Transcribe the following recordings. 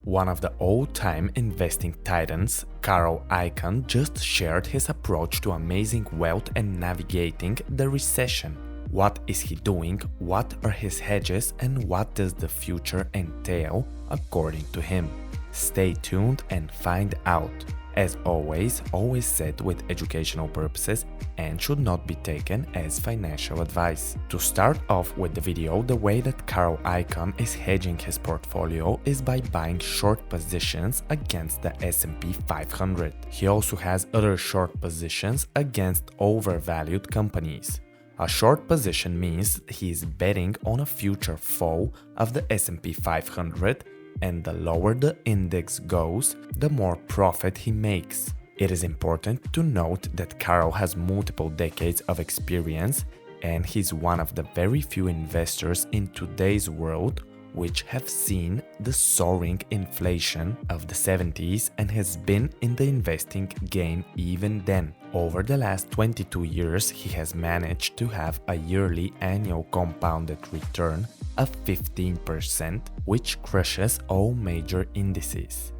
One of the all-time investing titans, Carl Icahn, just shared his approach to amazing wealth and navigating the recession. What is he doing, what are his hedges, and what does the future entail according to him? Stay tuned and find out. As always said with educational purposes and should not be taken as financial advice. To start off with the video, the way that Carl Icahn is hedging his portfolio is by buying short positions against the S&P 500. He also has other short positions against overvalued companies. A short position means he is betting on a future fall of the S&P 500, and the lower the index goes, the more profit he makes. It is important to note that Carl has multiple decades of experience, and he's one of the very few investors in today's world which have seen the soaring inflation of the 70s and has been in the investing game even then. Over the last 22 years, he has managed to have a yearly annual compounded return of 15%, which crushes all major indices.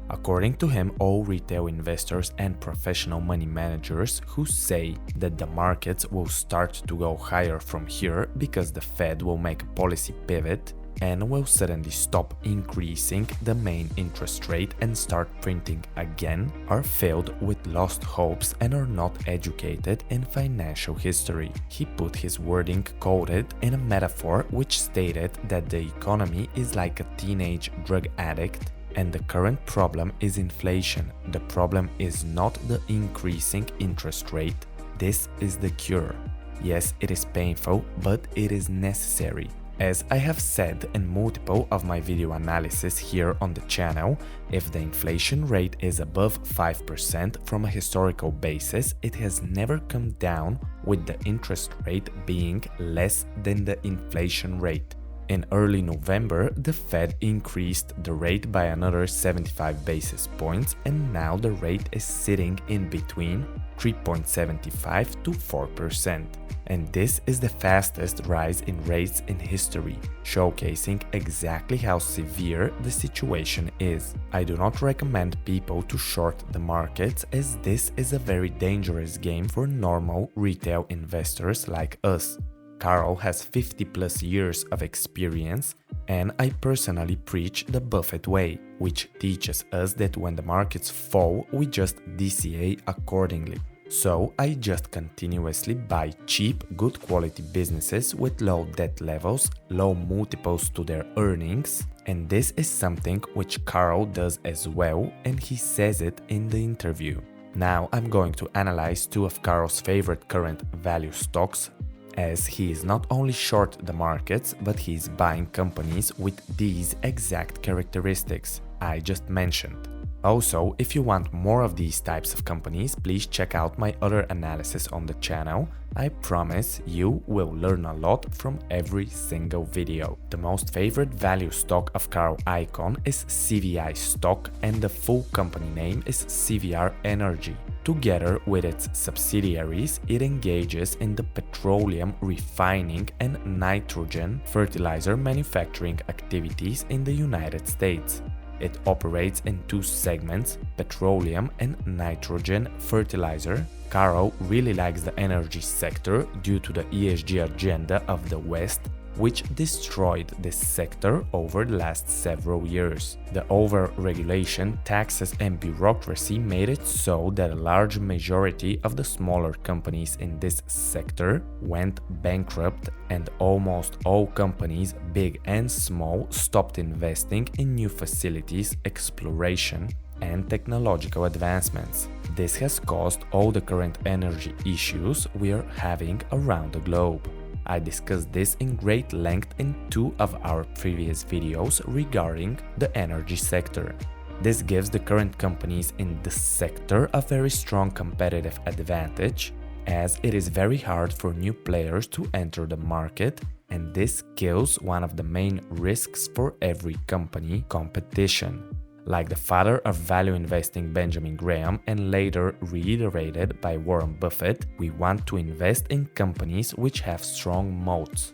According to him, all retail investors and professional money managers who say that the markets will start to go higher from here because the Fed will make a policy pivot and will suddenly stop increasing the main interest rate and start printing again, are filled with lost hopes and are not educated in financial history. He put his wording quoted in a metaphor which stated that the economy is like a teenage drug addict and the current problem is inflation. The problem is not the increasing interest rate. This is the cure. Yes, it is painful, but it is necessary. As I have said in multiple of my video analysis here on the channel, if the inflation rate is above 5% from a historical basis, it has never come down with the interest rate being less than the inflation rate. In early November, the Fed increased the rate by another 75 basis points, and now the rate is sitting in between 3.75 to 4%. And this is the fastest rise in rates in history, showcasing exactly how severe the situation is. I do not recommend people to short the markets, as this is a very dangerous game for normal retail investors like us. Carl has 50 plus years of experience, and I personally preach the Buffett way, which teaches us that when the markets fall, we just DCA accordingly. So I just continuously buy cheap, good quality businesses with low debt levels, low multiples to their earnings, and this is something which Carl does as well, and he says it in the interview. Now I'm going to analyze two of Carl's favorite current value stocks, as he is not only short the markets, but he is buying companies with these exact characteristics I just mentioned. Also, if you want more of these types of companies, please check out my other analysis on the channel. I promise you will learn a lot from every single video. The most favorite value stock of Carl Icahn is CVI stock, and the full company name is CVR Energy. Together with its subsidiaries, it engages in the petroleum refining and nitrogen fertilizer manufacturing activities in the United States. It operates in two segments, petroleum and nitrogen fertilizer. Carl really likes the energy sector due to the ESG agenda of the West, which destroyed this sector over the last several years. The over-regulation, taxes and bureaucracy made it so that a large majority of the smaller companies in this sector went bankrupt, and almost all companies, big and small, stopped investing in new facilities, exploration, and technological advancements. This has caused all the current energy issues we are having around the globe. I discussed this in great length in two of our previous videos regarding the energy sector. This gives the current companies in this sector a very strong competitive advantage, as it is very hard for new players to enter the market, and this kills one of the main risks for every company: competition. Like the father of value investing, Benjamin Graham, and later reiterated by Warren Buffett, we want to invest in companies which have strong moats.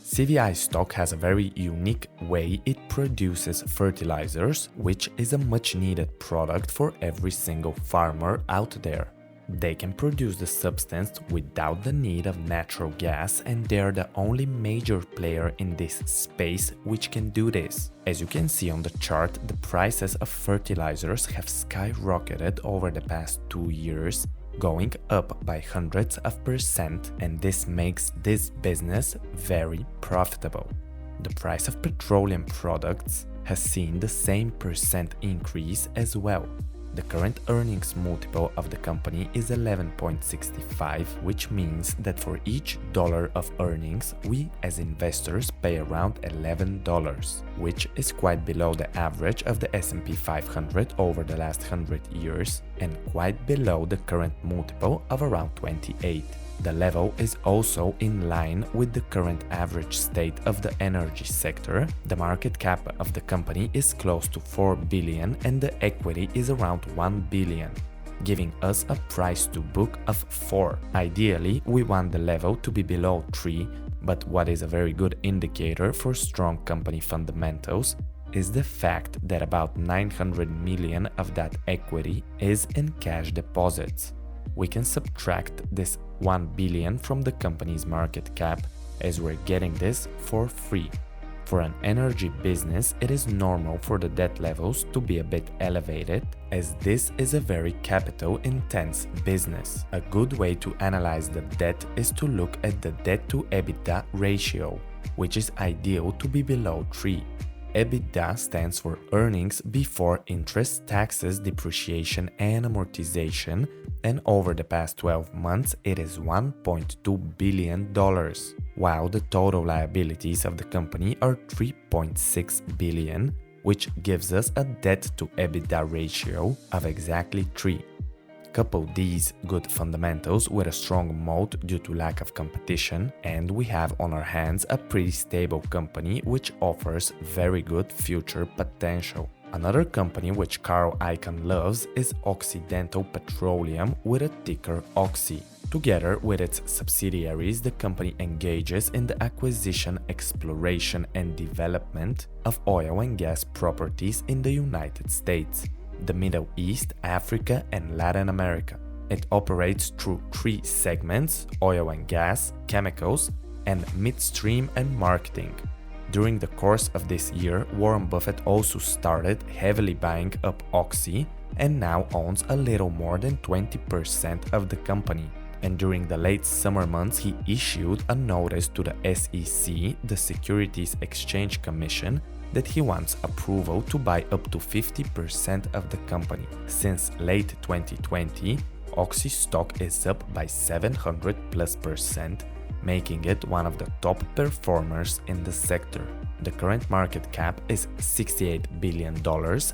CVI stock has a very unique way it produces fertilizers, which is a much needed product for every single farmer out there. They can produce the substance without the need of natural gas, and they're the only major player in this space which can do this. As you can see on the chart, the prices of fertilizers have skyrocketed over the past 2 years, going up by hundreds of percent, and this makes this business very profitable. The price of petroleum products has seen the same percent increase as well. The current earnings multiple of the company is 11.65, which means that for each dollar of earnings, we as investors pay around $11, which is quite below the average of the S&P 500 over the last 100 years and quite below the current multiple of around 28. The level is also in line with the current average state of the energy sector. The market cap of the company is close to 4 billion and the equity is around 1 billion, giving us a price to book of 4. Ideally, we want the level to be below 3, but what is a very good indicator for strong company fundamentals is the fact that about 900 million of that equity is in cash deposits. We can subtract this 1 billion from the company's market cap, as we're getting this for free. For an energy business, it is normal for the debt levels to be a bit elevated, as this is a very capital-intense business. A good way to analyze the debt is to look at the debt-to-EBITDA ratio, which is ideal to be below 3. EBITDA stands for earnings before interest, taxes, depreciation, and amortization, and over the past 12 months it is $1.2 billion, while the total liabilities of the company are $3.6 billion, which gives us a debt-to-EBITDA ratio of exactly 3. Couple these good fundamentals with a strong moat due to lack of competition, and we have on our hands a pretty stable company which offers very good future potential. Another company which Carl Icahn loves is Occidental Petroleum with a ticker OXY. Together with its subsidiaries, the company engages in the acquisition, exploration and development of oil and gas properties in the United States, the Middle East, Africa and Latin America. It operates through 3 segments: oil and gas, chemicals, and midstream and marketing. During the course of this year, Warren Buffett also started heavily buying up OXY and now owns a little more than 20% of the company. And during the late summer months, he issued a notice to the SEC, the Securities Exchange Commission, that he wants approval to buy up to 50% of the company. Since late 2020, OXY stock is up by 700+%, making it one of the top performers in the sector. The current market cap is $68 billion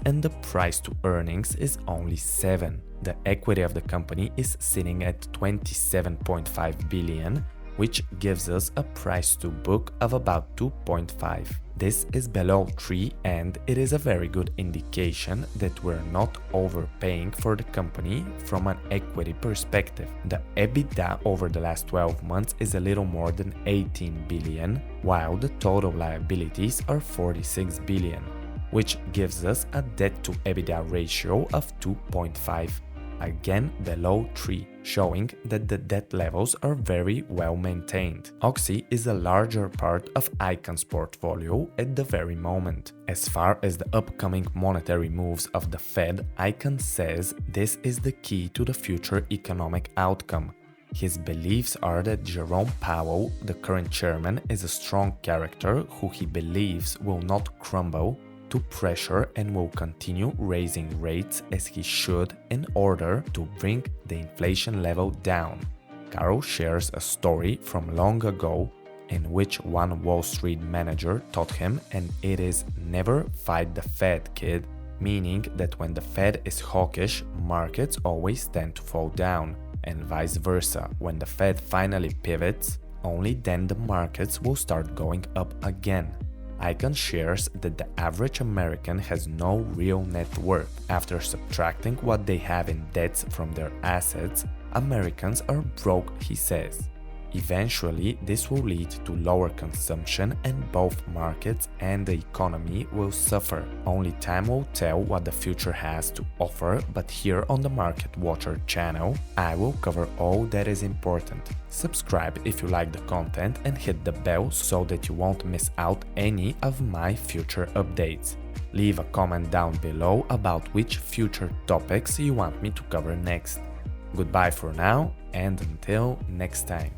and the price to earnings is only 7. The equity of the company is sitting at 27.5 billion, which gives us a price to book of about 2.5. This is below 3 and it is a very good indication that we're not overpaying for the company from an equity perspective. The EBITDA over the last 12 months is a little more than 18 billion, while the total liabilities are 46 billion, which gives us a debt to EBITDA ratio of 2.5. Again below 3, showing that the debt levels are very well maintained. OXY is a larger part of Icahn's portfolio at the very moment. As far as the upcoming monetary moves of the Fed, Icahn says this is the key to the future economic outcome. His beliefs are that Jerome Powell, the current chairman, is a strong character who he believes will not crumble to pressure and will continue raising rates as he should in order to bring the inflation level down. Carl shares a story from long ago in which one Wall Street manager taught him, and it is never fight the Fed, kid, meaning that when the Fed is hawkish, markets always tend to fall down, and vice versa. When the Fed finally pivots, only then the markets will start going up again. Icahn shares that the average American has no real net worth. After subtracting what they have in debts from their assets, Americans are broke, he says. Eventually, this will lead to lower consumption and both markets and the economy will suffer. Only time will tell what the future has to offer, but here on the Market Watcher channel, I will cover all that is important. Subscribe if you like the content and hit the bell so that you won't miss out any of my future updates. Leave a comment down below about which future topics you want me to cover next. Goodbye for now and until next time.